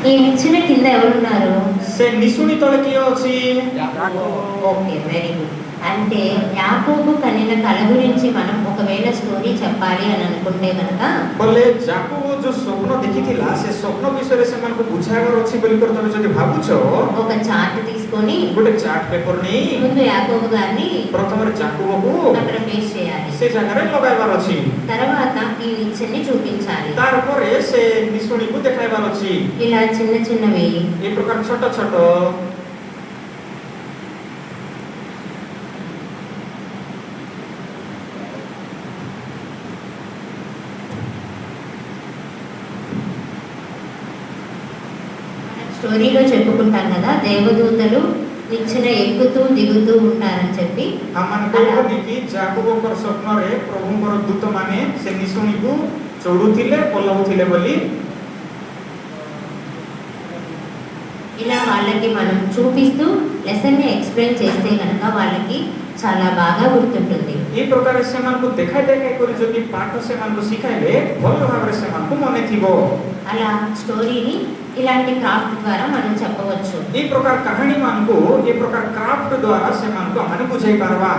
ఈ నిచ్చెన కింద ఎవరున్నారు? ସେ ନିଶୁଣି ତଳେ କିଏ ଅଛି? Okay, very good. అంటే యాకోబు కనిన కల గురించి మనం ఒకవేళ స్టోరీ చెప్పాలి అని అనుకుంటే కనుక ବୋଲେ ଯାକୋବ ଯୋଉ ସ୍ୱପ୍ନ ଦେଖିଥିଲା ସେ ସ୍ୱପ୍ନ ବିଷୟରେ ସେମାନଙ୍କୁ ବୁଝାଇବାର ଅଛି ବୋଲି କରି ତମେ ଯଦି ଭାବୁଛ, ఒక చార్ట్ తీసుకొని ଗୋଟେ ଚାର୍ଟ ପେପର ନେଇ ముందు యాకోబు గారిని ପ୍ରଥମରେ ଯାକୋବକୁ అక్కడ ప్లేస్ చేయాలి. ସେ ଜାଗାରେ ଲଗାଇବାର ଅଛି, తర్వాత ఈ నిచ్చెన్ని చూపించాలి. ତାପରେ ସେ ନିଶୁଣିକୁ ଦେଖାଇବାର ଅଛି। ఇలా చిన్న చిన్నవి ଏ ପ୍ରକାର ଛୋଟ ଛୋଟ స్టోరీలో చెప్పుకుంటాం కదా, దేవదూతలు నిచ్చెన ఎక్కుతూ దిగుతూ ఉంటారని చెప్పి. ଆମମାନେ କହୁଛନ୍ତି କି ଯାକୋବଙ୍କର ସ୍ୱପ୍ନରେ ପ୍ରଭୁଙ୍କର ଦୂତମାନେ ସେ ନିଶୁଣିକୁ ଚଢୁଥିଲେ ପଲଉଥିଲେ ବୋଲି। ఇలా వాళ్ళకి మనం చూపిస్తూ లెసన్ ని ఎక్స్ప్లెయిన్ చేస్తే కనుక వాళ్ళకి చాలా బాగా గుర్తుంటుంది. ఈ ପ୍ରକାର ସେମାନଙ୍କୁ ଦେଖାଇ ଦେଖାଇ କରି ଯଦି ପାଠ ସେମାନଙ୍କୁ ଶିଖାଇଲେ ଭଲ ଭାବରେ ସେମାନଙ୍କୁ ମନେ ଥିବ। అలా స్టోరీని ఇలాంటి క్రాఫ్ట్ ద్వారా మనం చెప్పవచ్చు. ఈ ପ୍ରକାର କାହାଣୀ ମାନଙ୍କୁ ଏ ପ୍ରକାର କ୍ରାଫ୍ଟ ଦ୍ୱାରା ସେମାନଙ୍କୁ ଆମେ ବୁଝାଇ ପାରବା।